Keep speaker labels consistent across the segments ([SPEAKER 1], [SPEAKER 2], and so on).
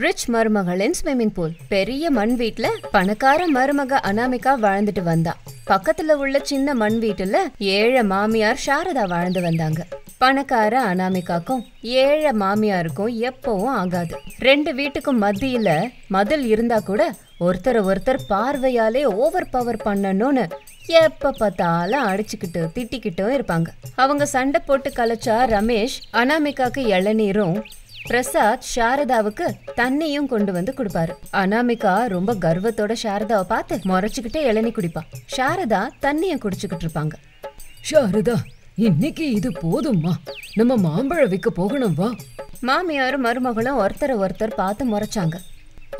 [SPEAKER 1] Rich மருமகளின் swimming pool. பெரிய மண் வீட்டுல பணக்கார மருமக அனாமிகா வாழ்ந்துட்டு வந்தா. பக்கத்துல உள்ள சின்ன மண் வீட்டுல ஏழை மாமியார் சாரதா வாழ்ந்து வந்தாங்க. பணக்கார அனாமிகாக்கும் ஏழை மாமியாருக்கும் எப்பவும் ஆகாது. ரெண்டு வீட்டுக்கும் மத்தியில மதில் இருந்தா கூட ஒருத்தர் பார்வையாலே ஓவர் பவர் பண்ணணும்னு எப்ப பார்த்தாலும் அடிச்சுக்கிட்டு திட்டிக்கிட்டும் இருப்பாங்க. அவங்க சண்டை போட்டு கலைச்சா ரமேஷ் அனாமிகாக்கு இளநீரும், பிரசாத் சாரதாவுக்கு தண்ணியும் கொண்டு வந்து குடுப்பாரு. அனாமிகா ரொம்ப கர்வத்தோட சாரதாவை பார்த்து முறைச்சுக்கிட்டே இளநீ குடிப்பா. சாரதா தண்ணிய குடிச்சுக்கிட்டு இருப்பாங்க.
[SPEAKER 2] சாரதா, இன்னைக்கு இது போதும்மா, நம்ம மாம்பழம் விற்க போகணும் வா.
[SPEAKER 1] மாமியாரும் மருமகளும் ஒருத்தர் பார்த்து முறைச்சாங்க.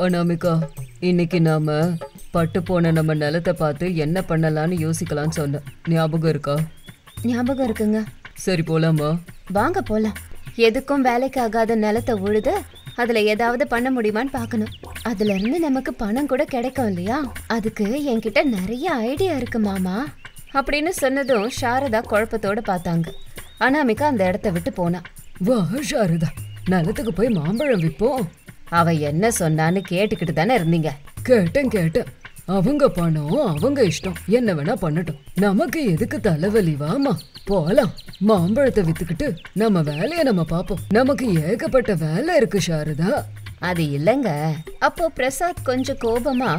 [SPEAKER 2] அனாமிகா, இன்னைக்கு நாம பட்டு போன நம்ம நிலத்தை பார்த்து என்ன பண்ணலான்னு யோசிக்கலாம்னு சொன்ன, ஞாபகம் இருக்கா?
[SPEAKER 1] ஞாபகம் இருக்குங்க.
[SPEAKER 2] சரி போலாமா?
[SPEAKER 1] வாங்க போலாம். எதுக்கும் வேலைக்கு ஆகாத நிலத்தை உழுது அதுல ஏதாவது பண்ண முடியுமான்னு பாக்கணும். அதுல இருந்து நமக்கு பணம் கூட கிடைக்கும் இல்லையா? அதுக்கு என்கிட்ட நிறைய ஐடியா இருக்கு மாமா அப்படின்னு சொன்னதும் சாரதா குழப்பத்தோட பார்த்தாங்க. அனாமிகா அந்த இடத்த விட்டு போனா.
[SPEAKER 2] வா சாரதா, நிலத்துக்கு போய் மாம்பழம் விற்போம்.
[SPEAKER 1] அவ என்ன சொன்னான்னு கேட்டுக்கிட்டு தானே இருந்தீங்க?
[SPEAKER 2] கேட்டேன். அவங்க பணம் அவங்க இஷ்டம், என்ன வேணா பண்ணட்டும். நமக்கு எதுக்கு தலைவலி? வாமா போலாம். மாம்பழத்தை வித்துக்கிட்டு நம்ம வேலைய நம்ம பாப்போம். நமக்கு ஏகப்பட்ட வேலை இருக்கு சாரதா.
[SPEAKER 1] அது இல்லங்க. அப்போ பிரசாத் கொஞ்சம் கோபமா,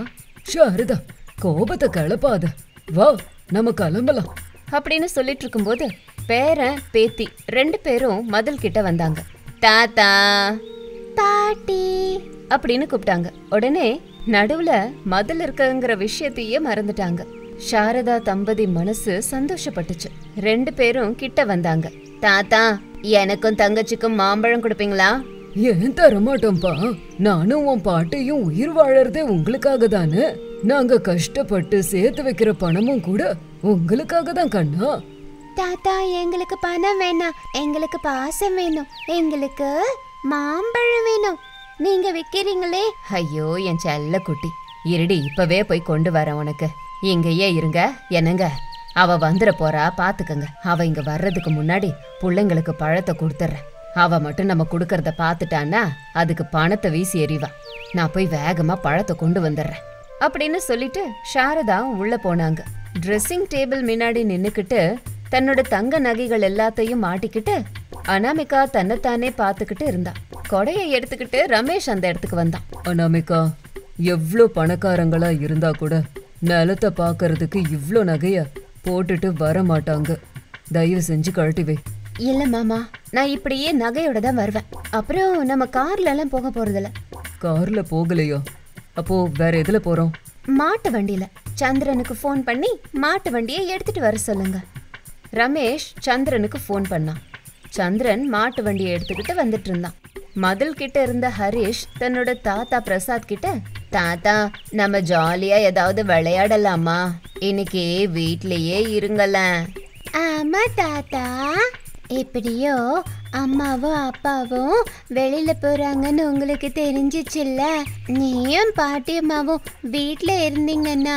[SPEAKER 2] சாரதா கோபத்தை கிளப்பாத, வா நம்ம கிளம்பலாம்
[SPEAKER 1] அப்படின்னு சொல்லிட்டு இருக்கும்போது பேரன் பேத்தி ரெண்டு பேரும் மதில் கிட்ட வந்தாங்க. தாத்தா பாட்டி அப்படின்னு கூப்பிட்டாங்க. உடனே நடுவுல மதில் இருக்குங்கிற விஷயத்தையே மறந்துட்டாங்க. சாரதா தம்பதி மனசு சந்தோஷப்பட்டுச்சு. ரெண்டு பேரும் கிட்ட வந்தாங்க. தாத்தா, எனக்கும் தங்கச்சிக்கும் மாம்பழம் கொடுப்பீங்களா?
[SPEAKER 2] ஏன் தரமாட்டோம்பா, நானும் உன் பாட்டையும் உயிர் வாழறதே உங்களுக்காக தானே. நாங்க கஷ்டப்பட்டு சேர்த்து வைக்கிற பணமும் கூட உங்களுக்காக தான் கண்ணா.
[SPEAKER 1] தாத்தா, எங்களுக்கு பணம் வேணாம், எங்களுக்கு பாசம் வேணும், எங்களுக்கு மாம்பழம் வேணும். நீங்க விக்கிறீங்களே. ஐயோ என் செல்ல குட்டி, இருடி இப்பவே போய் கொண்டு வரேன் உனக்கு. இங்கேயே இருங்க. என்னங்க, அவ வந்துட போறா, பாத்துக்கங்க. அவ இங்க வர்றதுக்கு முன்னாடி பிள்ளைங்களுக்கு பழத்தை கொடுத்துட்றேன். அவ மட்டும் நம்ம கொடுக்கறத பாத்துட்டான்னா அதுக்கு பணத்தை வீசி எறிவா. நான் போய் வேகமா பழத்தை கொண்டு வந்துடுறேன் அப்படின்னு சொல்லிட்டு சாரதா உள்ள போனாங்க. ட்ரெஸ்ஸிங் டேபிள் முன்னாடி நின்னுக்கிட்டு தன்னோட தங்க நகைகள் எல்லாத்தையும் மாட்டிக்கிட்டு அனாமிகா தன்னைத்தானே பாத்துக்கிட்டு இருந்தா. கொடையை எடுத்துக்கிட்டு ரமேஷ் அந்த இடத்துக்கு வந்தான்.
[SPEAKER 2] அனாமிகா, எவ்வளோ பணக்காரங்களா இருந்தா கூட நிலத்தை பாக்குறதுக்கு இவ்ளோ நகைய போட்டுட்டு வர மாட்டாங்க. தயவு செஞ்சு கழட்டி வை.
[SPEAKER 1] இல்ல மாமா, நான் இப்படியே நகையோட தான் வருவேன். அப்புறம் நம்ம கார்ல எல்லாம் போக போறதில்ல.
[SPEAKER 2] கார்ல போகலையா? அப்போ வேற எதுல போறோம்?
[SPEAKER 1] மாட்டு வண்டியில. சந்திரனுக்கு ஃபோன் பண்ணி மாட்டு வண்டியை எடுத்துட்டு வர சொல்லுங்க. ரமேஷ் சந்திரனுக்கு ஃபோன் பண்ணான். சந்திரன் மாட்டு வண்டியை எடுத்துக்கிட்டு வந்துட்டு இருந்தான். மதில் கிட்ட இருந்த ஹரிஷ் தன்னோட தாத்தா பிரசாத் கிட்ட, தாத்தா நம்ம ஜாலியா ஏதாவது விளையாடலாமா? இன்னைக்கு வீட்லயே இருங்கல. ஆமா தாத்தா, எப்படியோ அம்மாவும் அப்பாவும் வெளியில போறாங்கன்னு உங்களுக்கு தெரிஞ்சிச்சுல்ல. நீயும் பாட்டி அம்மாவும் வீட்ல இருந்தீங்கன்னா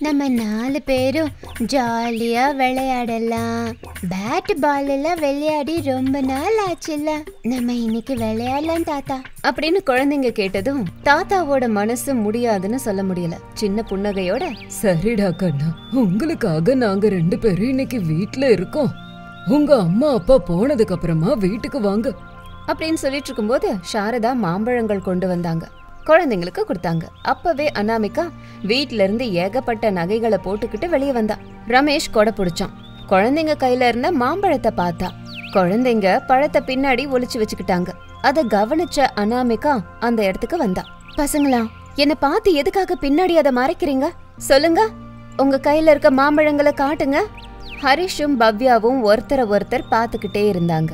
[SPEAKER 1] நம்ம 4 பேரும் ஜாலியா விளையாடலாம். பேட் பால் எல்லாம் விளையாடி ரொம்ப நாள் ஆச்சுல்ல, நம்ம இன்னைக்கு விளையாடலாம் தாத்தா அப்படின்னு குழந்தைங்க கேட்டதும் தாத்தாவோட மனசு முடியாதுன்னு சொல்ல முடியல. சின்ன புன்னகையோட,
[SPEAKER 2] சரிடா கண்ணா, உங்களுக்காக நாங்க 2 பேரும் இன்னைக்கு வீட்ல இருக்கோம். உங்க அம்மா அப்பா போனதுக்கு அப்புறமா வீட்டுக்கு வாங்க
[SPEAKER 1] அப்படின்னு சொல்லிட்டு இருக்கும்போது சாரதா மாம்பழங்கள் கொண்டு வந்தாங்க. குழந்தைங்களுக்கு கொடுத்தாங்க. அப்பவே அனாமிகா வீட்ல இருந்து ஏகப்பட்ட நகைகளை போட்டுக்கிட்டு வெளியே வந்தா. ரமேஷ் கொடை பிடிச்சான். குழந்தைங்க கையில இருந்த மாம்பழத்தை பார்த்தா. குழந்தைங்க பழத்தை பின்னாடி ஒளிச்சு வச்சுக்கிட்டாங்க. அத கவனிச்ச அனாமிகா அந்த இடத்துக்கு வந்தா. பசங்களா, என்ன பார்த்து எதுக்காக பின்னாடி அதை மறைக்கிறீங்க? சொல்லுங்க, உங்க கையில இருக்க மாம்பழங்களை காட்டுங்க. ஹரிஷும் பவ்யாவும் ஒருத்தர் பாத்துக்கிட்டே இருந்தாங்க.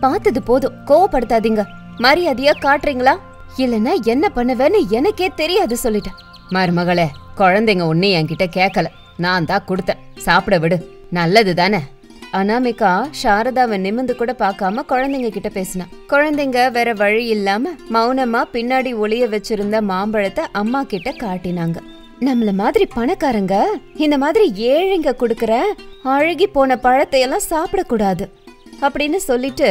[SPEAKER 1] பார்த்தது போதும், கோவப்படுத்தாதீங்க. மரியாதையா காட்டுறீங்களா இல்லன்னா என்ன பண்ணுவேன்னு எனக்கே தெரியாது சொல்லிட்டேன். மருமகளே, குழந்தைங்க ஒண்ணு என்கிட்ட கேட்கல, நான் தான் கொடுத்தேன், சாப்பிட விடு, நல்லது தானே. அனாமிகா சாரதாவை நிமிந்து கூட பார்க்காம குழந்தைங்க கிட்ட பேசினா. குழந்தைங்க வேற வழி இல்லாம மௌனமா பின்னாடி ஒளிய வச்சிருந்த மாம்பழத்தை அம்மா கிட்ட காட்டினாங்க. நம்மள மாதிரி பணக்காரங்க இந்த மாதிரி ஏழைங்க கொடுக்கற அழுகி போன பழத்தை எல்லாம் சாப்பிடக்கூடாது அப்படின்னு சொல்லிட்டு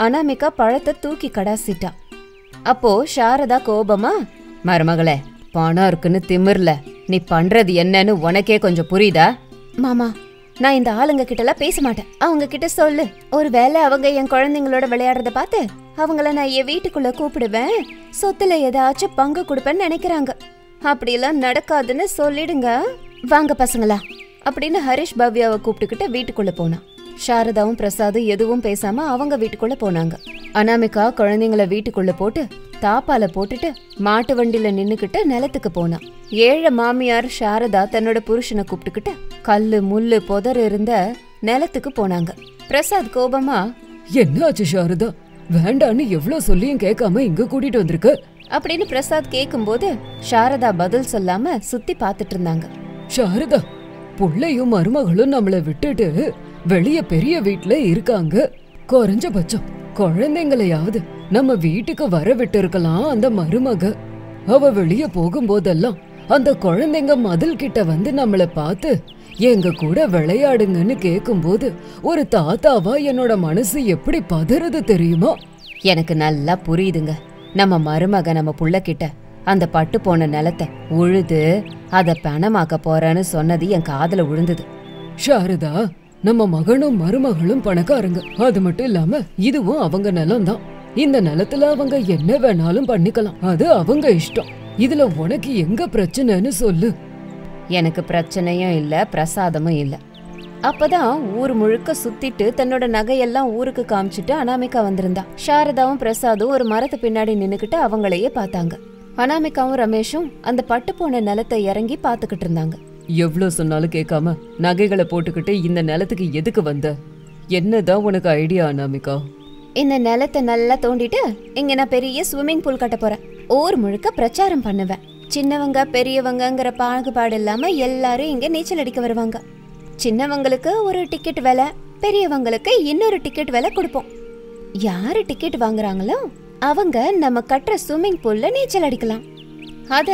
[SPEAKER 1] அனாமிகா பழத்தை தூக்கி கடாசிட்டா. அப்போ சாரதா கோபமா, மருமகளே, பணம் இருக்குன்னு திமிர்ல நீ பண்றது என்னன்னு உனக்கே கொஞ்சம் புரியுதா? மாமா, நான் இந்த ஆளுங்க கிட்ட எல்லாம் பேச மாட்டேன். அவங்க கிட்ட சொல்லு, ஒருவேளை அவங்க என் குழந்தைங்களோட விளையாடுறத பார்த்து அவங்கள நான் என் வீட்டுக்குள்ள கூப்பிடுவேன், சொத்துல ஏதாச்சும் பங்கு கொடுப்பேன்னு நினைக்கிறாங்க. அப்படியெல்லாம் நடக்காதுன்னு சொல்லிடுங்க. வாங்க பசங்களா அப்படின்னு ஹரிஷ் பவ்யாவை கூப்பிட்டுக்கிட்டு வீட்டுக்குள்ள போனான். சாரதாவும் பிரசாதும் எதுவும் பேசாம அவங்க வீட்டுக்குள்ள போனாங்க. அனாமிகா குழந்தைங்கள வீட்டுக்குள்ள போட்டு தாப்பால போட்டுட்டு மாட்டு வண்டியில நின்னுக்கிட்டு நிலத்துக்கு போனான். ஏழை மாமியார் சாரதா தன்னோட புருஷனை கூப்பிட்டுக்கிட்டு கல்லு முள்ளு புதர் இருந்த நிலத்துக்கு போனாங்க. பிரசாத் கோபமா,
[SPEAKER 2] என்னாச்சு சாரதா, வேண்டான்னு எவ்வளவு சொல்லியும் கேட்காம இங்க கூட்டிட்டு வந்திருக்க
[SPEAKER 1] அப்படின்னு பிரசாத் கேக்கும்போது சாரதா பதில் சொல்லாம சுத்தி பாத்துட்டு இருந்தாங்க.
[SPEAKER 2] சாரதா, புள்ளையும் மருமகளும் நம்மள விட்டுட்டு வெளிய பெரிய வீட்டுல இருக்காங்க. குறைஞ்சபட்சம் குழந்தைங்களையாவது நம்ம வீட்டுக்கு வர விட்டு இருக்கலாம். அந்த மருமக அவ வெளிய போகும்போதெல்லாம் அந்த குழந்தைங்க மதில் கிட்ட வந்து நம்மள பார்த்து எங்க கூட விளையாடுங்கன்னு கேக்கும்போது ஒரு தாத்தாவா என்னோட மனசு எப்படி பதறது தெரியுமா?
[SPEAKER 1] எனக்கு நல்லா புரியுதுங்க. நம்ம மருமக நம்ம புள்ள கிட்ட அந்த பட்டு போன நிலத்தை உழுது அத பணமாக்க போறேன்னு சொன்னது என் காதுல விழுந்தது.
[SPEAKER 2] சாரதா, நம்ம மகனும் மருமகளும் பணக்காரங்க. அது மட்டும் இல்லாம இதுவும் அவங்க நிலம்தான். இந்த நிலத்துல அவங்க என்ன வேணாலும் பண்ணிக்கலாம். அது அவங்க இஷ்டம். இதுல உனக்கு எங்க பிரச்சனைன்னு சொல்லு.
[SPEAKER 1] எனக்கு பிரச்சனையும் இல்ல, பிரசாதமும் இல்ல. அப்பதான் ஊர் முழுக்க சுத்திட்டு தன்னோட நகையெல்லாம் ஊருக்கு காமிச்சிட்டு அனாமிகா வந்திருந்தா. சாரதாவும் பிரசாதும் ஒரு மரத்து பின்னாடி நின்னுக்கிட்டு அவங்களையே பார்த்தாங்க. அனாமிகாவும் ரமேஷும் அந்த பட்டு போன நிலத்தை இறங்கி பாத்துக்கிட்டு இருந்தாங்க.
[SPEAKER 2] எவ்வளவு சொன்னாலும் கேட்காம நகைகளை போட்டுக்கிட்டு இந்த நிலத்துக்கு எதுக்கு வந்த? என்னதான் உனக்கு ஐடியா அனாமிகா?
[SPEAKER 1] இந்த நிலத்தை நல்லா தோண்டிட்டு இங்க நான் பெரிய ஸ்விம்மிங் பூல் கட்ட போறேன். ஊர் முழுக்க பிரச்சாரம் பண்ணுவேன். சின்னவங்க பெரியவங்கங்கிற பாகுபாடு இல்லாம எல்லாரும் இங்க நீச்சல் அடிக்க வருவாங்க. சின்னவங்களுக்கு ஒரு டிக்கெட் விலை, பெரியவங்களுக்கு இன்னொரு டிக்கெட் விலை கொடுப்போம். யாரு டிக்கெட் வாங்குறாங்களோ அவங்க நம்ம கட்டுற ஸ்விம்மிங் பூல்ல நீச்சல் அடிக்கலாம். அத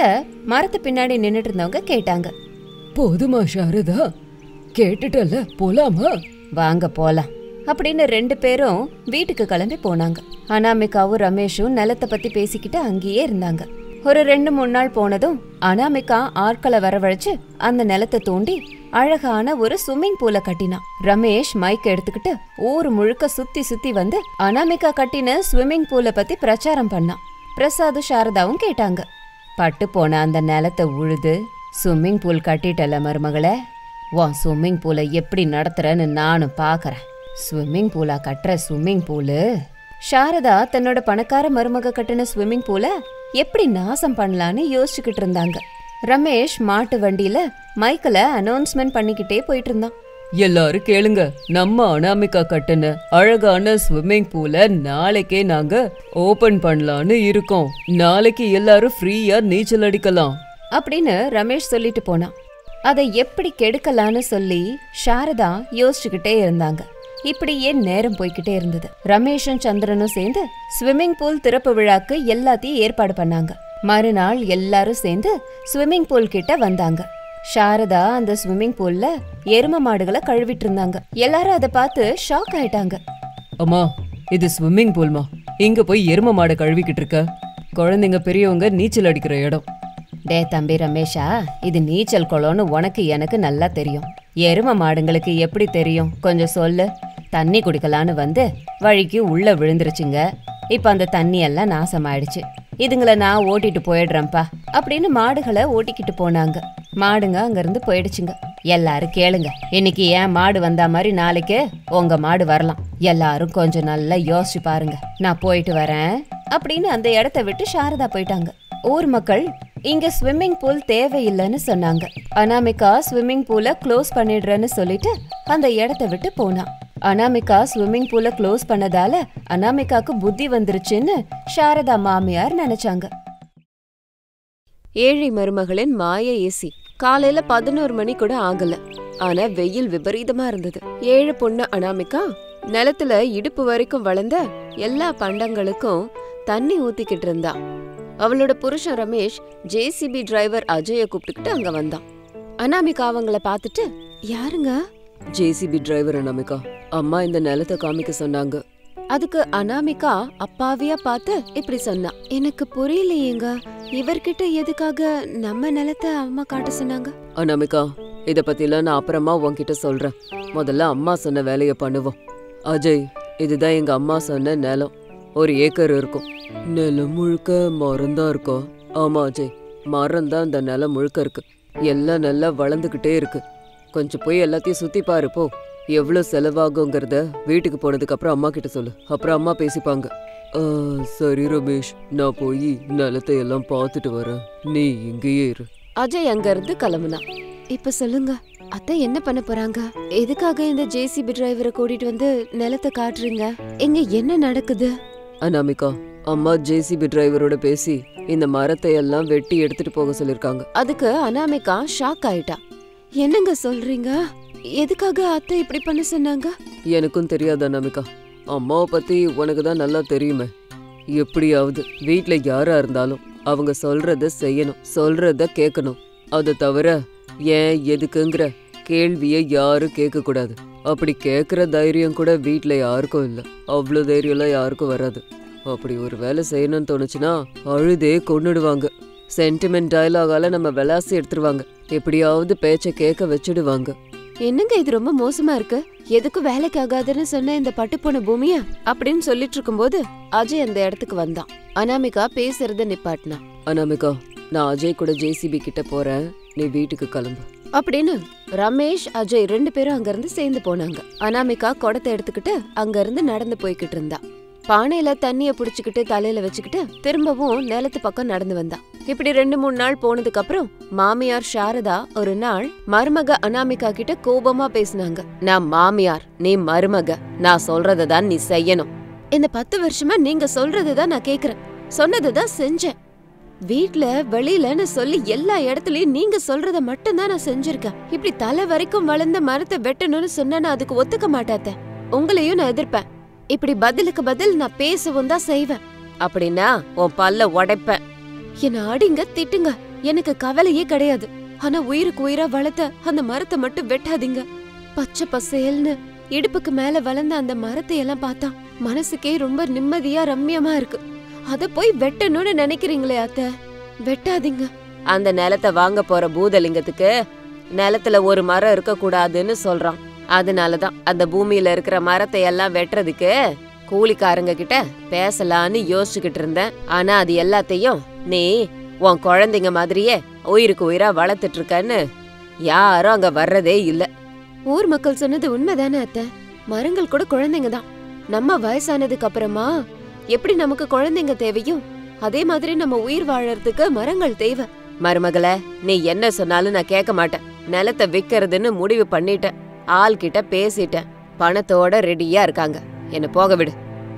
[SPEAKER 1] மரத்து பின்னாடி நின்னுட்டு இருந்தவங்க கேட்டாங்க.
[SPEAKER 2] போதுமா சாரதா, கேட்டுட்டல, போலாமா?
[SPEAKER 1] வாங்க போலாம் அப்படின்னு 2 பேரும் வீட்டுக்கு கிளம்பி போனாங்க. அனாமிகாவும் ரமேஷும் நிலத்தை பத்தி பேசிக்கிட்டு அங்கேயே இருந்தாங்க. ஒரு 2-3 நாள் போனதும் அனாமிகா ஆட்களை வரவழைச்சு அந்த நிலத்தை தோண்டி அழகான ஒரு ஸ்விம்மிங் பூல கட்டினான். ரமேஷ் மைக் எடுத்துக்கிட்டு ஊர் முழுக்க சுத்தி சுத்தி வந்து அனாமிகா கட்டின ஸ்விம்மிங் பூல பத்தி பிரச்சாரம் பண்ணான். பிரசாது சாரதாவும் கேட்டாங்க. பட்டு போன அந்த நிலத்தை உழுது ஸ்விம்மிங் பூல் கட்டிட்டல மருமகளே, உன் ஸ்விம்மிங் பூல எப்படி நடத்துறன்னு நானும் பாக்குறேன். ஸ்விம்மிங் பூலா கட்டுற ஸ்விம்மிங் பூலு? சாரதா தன்னோட பணக்கார மருமக கட்டின ஸ்விம்மிங் பூல எப்படி நாசம் பண்ணலான்னு யோசிச்சுக்கிட்டு இருந்தாங்க. ரமேஷ் மாட்டு வண்டியில மைக்கில் அனௌன்ஸ்மெண்ட் பண்ணிக்கிட்டே போயிட்டு இருந்தான்.
[SPEAKER 2] எல்லாரும் கேளுங்க, நம்ம அனாமிகா கட்டின அழகான ஸ்விம்மிங் பூல நாளைக்கே நாங்க ஓபன் பண்ணலான்னு இருக்கோம். நாளைக்கு எல்லாரும் ஃப்ரீயா நீச்சல் அடிக்கலாம்
[SPEAKER 1] அப்படின்னு ரமேஷ் சொல்லிட்டு போனான். அதை எப்படி கெடுக்கலான்னு சொல்லி சாரதா யோசிச்சுக்கிட்டே இருந்தாங்க. இப்படியே நேரம் போய்கிட்டே இருந்தது. ரமேஷும் சந்திரனும் சேர்ந்து ஸ்விம்மிங் பூல் திறப்பு விழாக்கு எல்லாத்தையும் ஏற்பாடு பண்ணாங்க. மறுநாள் எல்லாரும் சேர்ந்து ஸ்விம்மிங் பூல் கிட்ட வந்தாங்க. சாரதா அந்த ஸ்விம்மிங் பூல்ல எரும மாடுகளை கழுவிட்டு இருந்தாங்க. எல்லாரும் அதை பார்த்து ஷாக் ஆயிட்டாங்க.
[SPEAKER 2] அம்மா, இது ஸ்விம்மிங் பூல்மா, இங்க போய் எரும மாடை கழுவிக்கிட்டு இருக்க? குழந்தைங்க பெரியவங்க நீச்சல் அடிக்கிற இடம்.
[SPEAKER 1] டே தம்பி ரமேஷா, இது நீச்சல் குளம்னு உனக்கு எனக்கு நல்லா தெரியும். எரும மாடுங்களுக்கு எப்படி தெரியும் கொஞ்சம் சொல்லு. தண்ணி குடிக்கலான்னு வந்து வழிக்கு உள்ள விழுந்துருச்சுங்க. இப்ப அந்த தண்ணி எல்லாம் நாசமாயிடுச்சு. இதுங்களை நான் ஓட்டிட்டு போயிடுறேன்ப்பா அப்படின்னு மாடுகளை ஓட்டிக்கிட்டு போனாங்க. மாடுங்க அங்கிருந்து போயிடுச்சுங்க. எல்லாரும் கேளுங்க, இன்னைக்கு ஏன் மாடு வந்தா மாதிரி நாளைக்கு உங்க மாடு வரலாம். எல்லாரும் கொஞ்சம் நல்லா யோசிச்சு பாருங்க. நான் போயிட்டு வரேன் அப்படின்னு அந்த இடத்த விட்டு சாரதா போயிட்டாங்க. ஊர் மக்கள் இங்க ஸ்விம்மிங் பூல் தேவையில்லைன்னு சொன்னாங்க. அனாமிகா ஸ்விம்மிங் பூல க்ளோஸ் பண்ணிடுறேன்னு சொல்லிட்டு அந்த இடத்த விட்டு போனா. அனாமிகா ஸ்விம்மிங் பூல க்ளோஸ் பண்ணதால அனாமிகாக்கு புத்தி வந்துருச்சுன்னு சாரதா மாமியார் நினைச்சாங்க. ஏழை மருமகளின் மாய ஏசி. காலையில 11 மணி கூட ஆகல. ஆனா வெயில் விபரீதமா இருந்தது. ஏழு பொண்ணு அனாமிகா நிலத்துல இடுப்பு வரைக்கும் வளர்ந்த எல்லா பண்டங்களுக்கும் தண்ணி ஊத்திக்கிட்டு இருந்தா. அவளோட புருஷன் ரமேஷ் ஜேசிபி டிரைவர் அஜய கூப்பிட்டுக்கிட்டு அங்க வந்தான். அனாமிகா அவங்கள பாத்துட்டு, யாருங்க?
[SPEAKER 2] ஜேசிபி டிரைவர் அனாமிகா, அம்மா இந்த நிலத்தை காமிக்க சொன்னாங்க.
[SPEAKER 1] அதுக்கு அனாமிகா அப்பாவியா பார்த்து இப்படி சொன்னா, எனக்கு புரியலையேங்க, இவர்கிட்ட எதுக்காக நம்ம நிலத்தை அம்மா காட்ட சொன்னாங்க?
[SPEAKER 2] அனாமிகா, இத பத்திலாம் நான் அப்புறமா உன்கிட்ட சொல்றேன். முதல்ல அம்மா சொன்ன வேலையை பண்ணுவோம். அஜய், இதுதான் எங்க அம்மா சொன்ன நிலம். 1 ஏக்கர் இருக்கும். நிலம் முழுக்க மரம் தான் இருக்கும். ஆமா அஜய், மரம் தான் இந்த நிலம் முழுக்க இருக்கு. எல்லாம் நல்லா வளர்ந்துகிட்டே இருக்கு. கொஞ்சம் போய் எல்லாத்தையும் சுத்தி பாரு போ. எவ்வளவு செலவாகுங்கிறத வீட்டுக்கு போனதுக்கு அப்புறம் அம்மா கிட்ட சொல்லு. அப்புறம் அம்மா பேசிப்பாங்க. சரி ரமேஷ், நான் போய் நிலத்தை எல்லாம் பார்த்துட்டு வரேன். நீ இங்கேயே இரு.
[SPEAKER 1] அஜய் அங்க இருந்து கிளம்புனா. இப்ப சொல்லுங்க, அத்தை என்ன பண்ண போறாங்க? எதுக்காக இந்த ஜேசிபி டிரைவரை கூட்டிட்டு வந்து நிலத்தை காட்டுறீங்க? இங்க என்ன நடக்குது?
[SPEAKER 2] அனாமிகா, அம்மா ஜேசிபி டிரைவரோட பேசி இந்த மரத்தை எல்லாம் வெட்டி எடுத்துட்டு போக சொல்லிருக்காங்க.
[SPEAKER 1] அதுக்கு அனாமிகா ஷாக் ஆயிட்டா. என்னங்க சொல்றீங்க? எதுக்காக அத்தை இப்படி பண்ண சொன்னாங்க?
[SPEAKER 2] எனக்கும் தெரியாது அனாமிகா. அம்மாவை பத்தி உனக்கு தான் நல்லா தெரியுமே. எப்படியாவது வீட்டுல யாரா இருந்தாலும் அவங்க சொல்றத செய்யணும், சொல்றத கேட்கணும். அதை தவிர ஏன் எதுக்குங்கிற கேள்விய யாரும் கேட்க கூடாது. அப்படி கேக்குற தைரியம் கூட வீட்டுல யாருக்கும் இல்ல. அவ்வளவு தைரியம்லாம் யாருக்கும் வராது. அப்படி ஒரு வேலை செய்யணும்னு தோணுச்சுன்னா அழுதே கொன்னுடுவாங்க. சென்டிமெண்ட் டயலாகால நம்ம விளாசி எடுத்துருவாங்க. எப்படியாவது பேச்ச கேட்க வச்சுடுவாங்க.
[SPEAKER 1] என்னங்க இது ரொம்ப மோசமா இருக்கு. எதுக்கும் வேலைக்கு ஆகாதுன்னு சொன்ன இந்த பட்டுப்போன பூமிய அப்படின்னு சொல்லிட்டு இருக்கும்போது அஜய் அந்த இடத்துக்கு வந்தான். அனாமிகா பேசுறத நிப்பாட்டினா.
[SPEAKER 2] அனாமிகா, நான் அஜய் கூட ஜேசிபி கிட்ட போறேன், நீ வீட்டுக்கு கிளம்பு
[SPEAKER 1] அப்படின்னு ரமேஷ் அஜய் 2 பேரும் அங்க இருந்து சேர்ந்து போனாங்க. அனாமிகா குடத்தை எடுத்துக்கிட்டு அங்க இருந்து நடந்து போய்கிட்டு இருந்தா. பானையில தண்ணிய புடிச்சுக்கிட்டு தலையில வச்சுக்கிட்டு திரும்பவும் நிலத்து பக்கம் நடந்து வந்தா. இப்படி 2-3 நாள் போனதுக்கு அப்புறம் மாமியார் சாரதா ஒரு நாள் மருமக அனாமிகா கிட்ட கோபமா பேசினாங்க. நான் மாமியார், நீ மருமக, நான் சொல்றதான் நீ செய்யணும். இந்த 10 வருஷமா நீங்க சொல்றதுதான் நான் கேக்குறேன், சொன்னதுதான் செஞ்சேன். வீட்ல வெளியிலன்னு சொல்லி எல்லா இடத்துலயும் நீங்க சொல்றத மட்டும்தான் நான் செஞ்சிருக்கேன். இப்படி தலை வரைக்கும் வளர்ந்த மரத்தை வெட்டணும்னு சொன்னா நான் அதுக்கு ஒத்துக்க மாட்டாத்த. உங்களையும் நான் எதிர்ப்பேன். இப்படி பதிலுக்கு பதில் நான் பேசவும் தான் செய்வேன். அப்படின்னா உன் பல்ல உடைப்பேன். என்ன அடிங்க திட்டுங்க, எனக்கு கவலையே கிடையாது. ஆனா உயிருக்கு உயிரா வளர்த்த அந்த மரத்தை மட்டும் வெட்டாதீங்க. பச்சை பசேல்னு இடுப்புக்கு மேல வளர்ந்த அந்த மரத்தை எல்லாம் பார்த்தா மனசுக்கே ரொம்ப நிம்மதியா ரம்மியமா இருக்கு. அத போய் வெட்டணும்னு நினைக்கிறீங்களே அத்தை, வெட்டாதீங்க. அந்த நிலத்தை வாங்க போற பூதலிங்கத்துக்கு நிலத்துல ஒரு மரம் இருக்க கூடாதுன்னு சொல்றான். அதனாலதான் அந்த பூமியில இருக்கிற மரத்தை எல்லாம் வெட்டுறதுக்கு கூலிக்காரங்க கிட்ட பேசலான்னு யோசிச்சுக்கிட்டு இருந்தேன். ஆனா அது எல்லாத்தையும் நீ உன் குழந்தைங்க மாதிரியே உயிருக்கு உயிரா வளர்த்துட்டு இருக்கன்னு யாரும் அங்க வர்றதே இல்ல. ஊர் மக்கள் சொன்னது உண்மைதானே அத்தை? மரங்கள் கூட குழந்தைங்க தான். நம்ம வயசானதுக்கு அப்புறமா எப்படி நமக்கு குழந்தைங்க தேவையும் அதே மாதிரி நம்ம உயிர் வாழறதுக்கு மரங்கள் தேவை. மருமகள, நீ என்ன சொன்னாலும் நான் கேட்க மாட்டேன். நிலத்தை விக்கிறதுன்னு முடிவு பண்ணிட்டேன். ஆள் கிட்ட பேசிட்டேன். பணத்தோட ரெடியா இருக்காங்க. என்ன போக விடு.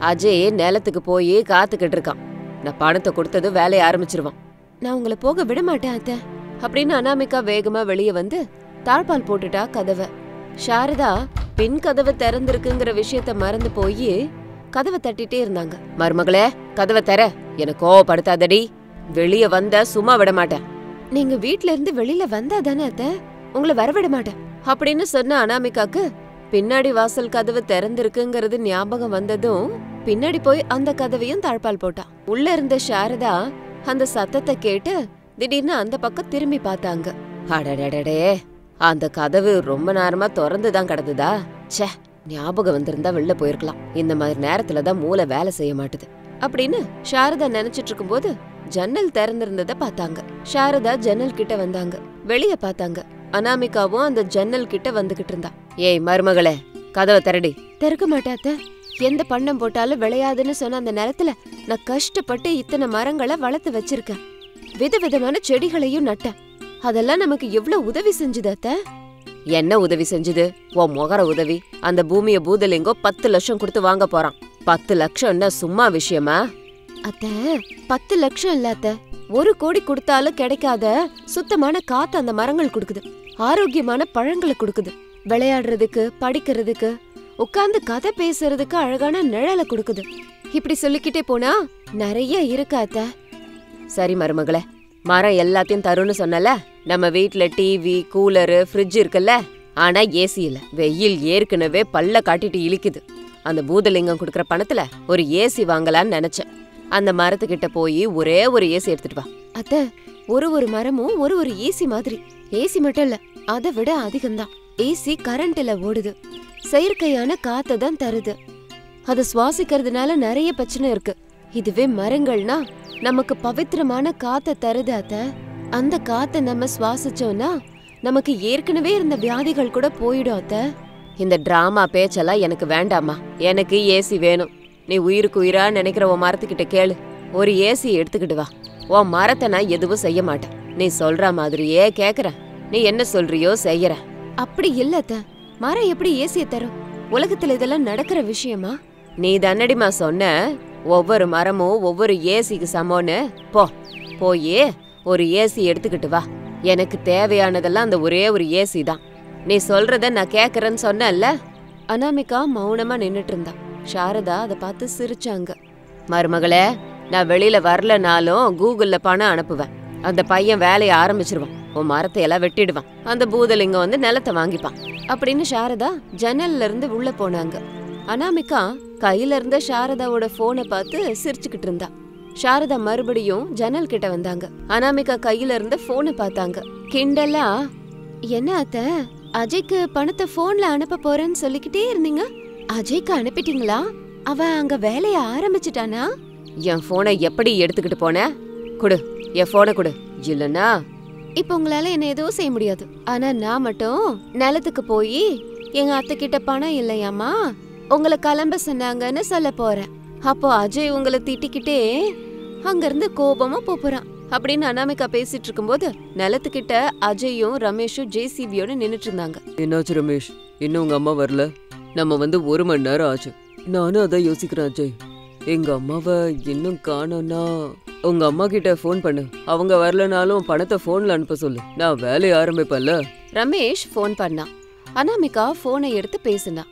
[SPEAKER 1] அஜய் நிலத்துக்கு போய் காத்துக்கிட்டு இருக்கான். நான் பணத்தை கொடுத்தது வேலையை ஆரம்பிச்சிருவான். நான் உங்களை போக விட மாட்டேன் அத்தை அப்படின்னு அனாமிகா வேகமா வெளியே வந்து தாழ்பால் போட்டுட்டா கதவை. சாரதா பின் கதவை திறந்திருக்குங்கிற விஷயத்த மறந்து போய் கதவை தட்டிட்டே இருந்தாங்க. மருமகளே, கதவை தர, எனக்கு கோவப்படுத்தாதடி. வெளியே வந்த சும்மா விட மாட்டேன். நீங்க வீட்ல இருந்து வெளியில வந்தா தானே அத்தை, உங்களை வரவிட மாட்டேன் அப்படின்னு சொன்ன அனாமிகாக்கு பின்னாடி வாசல் கதவு திறந்திருக்குங்கிறது ஞாபகம் வந்ததும் பின்னாடி போய் அந்த கதவையும் தாழ்பால் போட்டா. உள்ள இருந்த சாரதா அந்த சத்தத்தை கேட்டு திடீர்னு அந்த பக்கம் திரும்பி பார்த்தாங்க. அடடடடே, அந்த கதவு ரொம்ப நேரமா திறந்துதான் கிடந்ததா? ச்சே, ஞாபகம் வந்திருந்தா வெளில போயிருக்கலாம். இந்த மாதிரி நேரத்துலதான் மூளை வேலை செய்ய மாட்டுது அப்படின்னு சாரதா நினைச்சிட்டு இருக்கும் போது ஜன்னல் திறந்திருந்தத பார்த்தாங்க. சாரதா ஜன்னல் கிட்ட வந்தாங்க. வெளிய பார்த்தாங்க. அனாமிகாவும் அந்த ஜன்னல் கிட்ட வந்துகிட்டு இருந்தா. ஏய் மருமகளே, கதவை திறடி. திறக்க மாட்டாத்த. எந்த பண்ணம் போட்டாலும் விளையாதுன்னு சொன்ன அந்த நேரத்துல நான் கஷ்டப்பட்டு இத்தனை மரங்களை வளர்த்து வச்சிருக்கேன். விதவிதமான செடிகளையும் நட்டேன். அதெல்லாம் நமக்கு எவ்வளவு உதவி செஞ்சுது அத்த. என்ன உதவி செஞ்சுது? உன் முகர உதவி. அந்த பூமிய பூதலிங்கோ 10 லட்சம் கொடுத்து வாங்க போறான். 10 லட்சம்னா சும்மா விஷயமா? அத்த, 10 லட்சம் இல்ல அத்த, 1 கோடி கொடுத்தாலும் கிடைக்காத சுத்தமான காத்து அந்த மரங்கள் கொடுக்குது. ஆரோக்கியமான பழங்களை கொடுக்குது. விளையாடுறதுக்கு, படிக்கிறதுக்கு, உட்கார்ந்து கதை பேசுறதுக்கு அழகான நிழலை கொடுக்குது. இப்படி சொல்லிக்கிட்டே போனா நிறைய இருக்கு அத்த. சரி மருமகளே, மரம் எல்லாத்தையும் தரும்னு சொன்னல. நம்ம வீட்ல டிவி, கூலரு, ஃப்ரிட்ஜ் இருக்குல்ல. ஆனா ஏசி இல்ல. வெயில் ஏற்கனவே பல்ல காட்டிட்டு இழிக்குது. அந்த பூதலிங்கம் குடுக்கற பணத்துல ஒரு ஏசி வாங்கலான்னு நினைச்சேன். அந்த மரத்துக்கிட்ட போய் ஒரே ஒரு ஏசி எடுத்துட்டு வா. அத்த, ஒரு மரமும் ஒரு ஏசி மாதிரி. ஏசி மட்டும் இல்ல, அதை விட அதிகம்தான். ஏசி கரண்ட்ல ஓடுது, செயற்கையான காத்த தான் தருது. அதை சுவாசிக்கிறதுனால நிறைய பிரச்சனை இருக்கு. இதுவே மரங்கள்னா நமக்கு பவித்திரமான காத்த தருது அத்த. அந்த காத்த நம்ம சுவாசிச்சோம்னா நமக்கு ஏற்கனவே இருந்த வியாதிகள் கூட போயிடும் அத்த. இந்த டிராமா பேச்செல்லாம் எனக்கு வேண்டாமா. எனக்கு ஏசி வேணும். நீ உயிருக்கு உயிரா நினைக்கிற உன் மரத்துக்கிட்ட கேளு, ஒரு ஏசி எடுத்துக்கிட்டு வா. உன் மரத்தை நான் எதுவும் செய்ய மாட்டேன். நீ சொல்ற மாதிரியே கேக்குறேன். நீ என்ன சொல்றியோ செய்யற. அப்படி இல்லத்த, மரம் எப்படி ஏசிய தரும்? உலகத்துல இதெல்லாம் நடக்கிற விஷயமா? நீ தன்னடிமா சொன்ன ஒவ்வொரு மரமும் ஒவ்வொரு ஏசிக்கு சமோன்னு. போயே ஒரு ஏசி எடுத்துக்கிட்டு வா. எனக்கு தேவையானதெல்லாம் அந்த ஒரே ஒரு ஏசி தான். நீ சொல்றத நான் கேக்குறேன்னு சொன்னல்ல. அனாமிகா மௌனமா நின்னுட்டு இருந்தா. சாரதா அதை பார்த்து சிரிச்சாங்க. மருமகளே, நான் வெளியில வரலனாலும் கூகுள்ல பணம் அனுப்புவேன். அந்த பையன் வேலையை ஆரம்பிச்சிருவான். உன் மரத்தை எல்லாம் வெட்டிடுவான். அந்த பூதலிங்கம் வந்து நிலத்தை வாங்கிப்பான் அப்படின்னு சாரதா ஜன்னல்ல இருந்து உள்ள போனாங்க. அனாமிகா கையில இருந்த சாரதாவோட போனை பார்த்து சிரிச்சுக்கிட்டு இருந்தா. சாரதா மறுபடியும் ஜன்னல் கிட்ட வந்தாங்க. அனாமிகா கையில இருந்த போனை பார்த்தாங்க. கிண்டலா, என்ன அத்த, அஜய்க்கு பணத்தை போன்ல அனுப்ப போறேன்னு சொல்லிக்கிட்டே இருந்தீங்க. அஜய்க்கு அனுப்பிட்டீங்களா? அவன் அங்க வேலைய ஆரம்பிச்சுட்டானா? என் போனை எப்படி எடுத்துக்கிட்டு போன? குடு, என் போனை குடு. இல்லனா இப்ப உங்களால என்ன எதுவும் செய்ய முடியாது. ஆனா நான் மட்டும் நிலத்துக்கு போய் எங்க அத்தை கிட்ட பணம் இல்லையாமா, உங்களை கிளம்ப சொன்னாங்கன்னு சொல்ல போறேன். அப்போ அஜய் உங்களை திட்டிக்கிட்டே அங்க இருந்து கோபமா போறான் அப்படின்னு அனாமிகா பேசிட்டு இருக்கும்போது நிலத்துக்கிட்ட அஜயும் ரமேஷும் ஜேசிபியோட நின்னுட்டு இருந்தாங்க.
[SPEAKER 3] என்னாச்சு ரமேஷ், இன்னும் உங்க அம்மா வரல? நம்ம வந்து 1 மணி நேரம் ஆச்சு. நானும் அதான் யோசிக்கிறேன் அஜய். எங்க அம்மாவை இன்னும் காணோம்னா உங்க அம்மா கிட்ட போன் பண்ணு. அவங்க வரலனாலும் பணத்தை போன்ல அனுப்ப சொல்லு. நான் வேலையை ஆரம்பிப்பேன்ல.
[SPEAKER 1] ரமேஷ் போன் பண்ணா. அனாமிகா போனை எடுத்து பேசினா.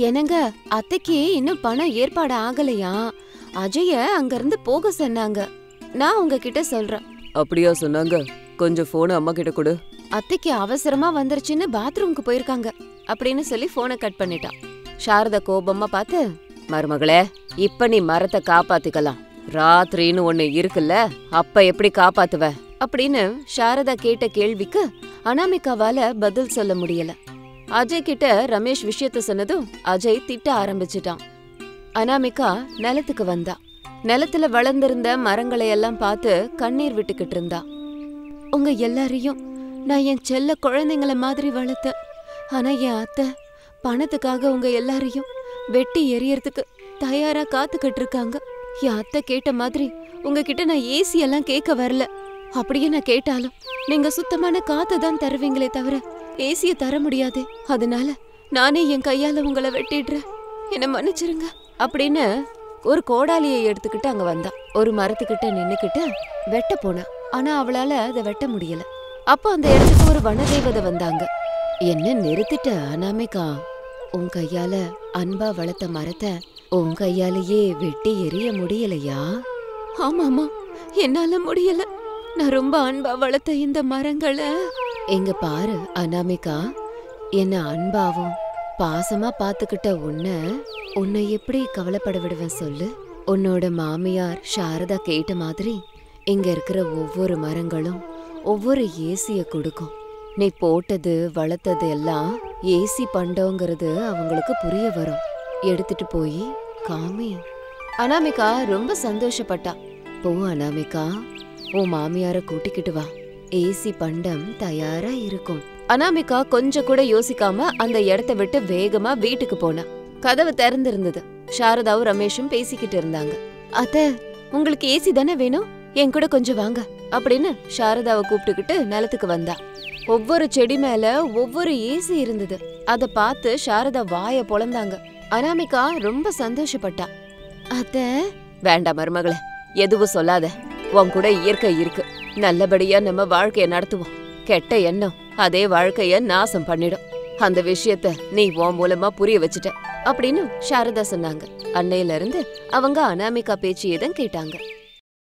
[SPEAKER 1] என்னங்க, அத்தைக்கு இன்னும் பணம் ஏற்பாடு ஆகலையா? அஜய அங்க இருந்து போக சொன்னாங்க. நான் உங்ககிட்ட சொல்றேன்.
[SPEAKER 3] அப்படியா சொன்னாங்க? கொஞ்சம் போனை அம்மா கிட்ட கொடு.
[SPEAKER 1] அத்தைக்கு அவசரமா வந்துருச்சுன்னு பாத்ரூம்க்கு போயிருக்காங்க அப்படின்னு சொல்லி போனை கட் பண்ணிட்டான். சாரதா கோபமா பார்த்து, மருமகளே, இப்ப நீ மரத்தை காப்பாத்திக்கலாம். ராத்திரின்னு ஒண்ணு இருக்குல்ல, அப்ப எப்படி காப்பாத்துவ அப்படின்னு சாரதா கேட்ட கேள்விக்கு அனாமிகாவால பதில் சொல்ல முடியல. அஜய் கிட்ட ரமேஷ் விஷயத்த சொன்னதும் அஜய் திட்ட ஆரம்பிச்சிட்டான். அனாமிகா நிலத்துக்கு வந்தா. நிலத்துல வளர்ந்திருந்த மரங்களை எல்லாம் பார்த்து கண்ணீர் விட்டுக்கிட்டு இருந்தா. உங்க எல்லாரையும் நான் என் செல்ல குழந்தைங்கள மாதிரி வளர்த்தேன். ஆனா என் அத்தை பணத்துக்காக உங்க எல்லாரையும் வெட்டி எரியறதுக்கு தயாரா காத்துக்கிட்டு இருக்காங்க. என் அத்தை கேட்ட மாதிரி உங்ககிட்ட நான் ஏசி எல்லாம் கேட்க வரல. அப்படியே நான் கேட்டாலும் நீங்க சுத்தமான காத்து தான் தருவீங்களே தவிர ஏசிய தர முடியாது. அதனால நானே என் கையால உங்களை வெட்டிடுறேன், என்ன மன்னிச்சிருங்க அப்படின்னு ஒரு கோடாலியை எடுத்துக்கிட்டு அங்க வந்தா. ஒரு மரத்துக்கிட்ட நின்னுக்கிட்டு வெட்ட போனா. ஆனா அவளால அதை வெட்ட முடியல. அப்போ அந்த இடத்துக்கு ஒரு வனதேவதை வந்தாங்க. என்ன நிறுத்திட்ட அனாமிகா? உன் கையால அன்பா வளர்த்த மரத்தை உன் கையாலேயே வெட்டி எரிய முடியலையா? ஆமாமா, என்னால முடியல. நான் ரொம்ப அன்பா வளர்த்த இந்த மரங்களை எங்க பாரு அனாமிகா. என்ன அன்பாவும் பாசமா பாத்துக்கிட்ட உன்னை எப்படி கவலைப்பட விடுவேன் சொல்லு? உன்னோட மாமியார் சாரதா கேட்ட மாதிரி இங்க இருக்கிற ஒவ்வொரு மரங்களும் ஒவ்வொரு ஏசிய கொடுக்கும். நீ போட்டது வளர்த்தது எல்லாம் ஏசி பண்டோங்கிறது அவங்களுக்கு புரிய வரும். எடுத்துட்டு போய் காமி. அனாமிகா ரொம்ப சந்தோஷப்பட்டா. போ அனாமிகா, உன் மாமியார கூட்டிக்கிட்டு வா. ஏசி பண்டம் தயாரா இருக்கும். அனாமிகா கொஞ்சம் கூட யோசிக்காம அந்த இடத்த விட்டு வேகமா வீட்டுக்கு போனா. கதவு திறந்திருந்தது. சாரதாவும் ரமேஷும் பேசிக்கிட்டு இருந்தாங்க. அத்தை, உங்களுக்கு ஏசி தானே வேணும்? என் கூட கொஞ்சம் வாங்க அப்படின்னு சாரதாவை கூப்பிட்டுக்கிட்டு நிலத்துக்கு வந்தா. ஒவ்வொரு செடி மேல ஒவ்வொரு ஏசி இருந்தது. அத பார்த்து சாரதா வாய பொளந்தாங்க. அனாமிகா ரொம்ப சந்தோஷப்பட்டா. அத்தை, வேண்டாம் மருமகளே, எதுவும் சொல்லாத. உன் கூட இயற்கை இருக்கு. நல்லபடியா நம்ம வாழ்க்கைய நடத்துவோம். கெட்ட எண்ணம் அதே வாழ்க்கைய நாசம் பண்ணிடும். அந்த விஷயத்த நீ உன் மூலமா புரிய வச்சுட்ட அப்படின்னு சாரதா சொன்னாங்க. அன்னையில இருந்து அவங்க அனாமிகா பேச்சியதான் கேட்டாங்க.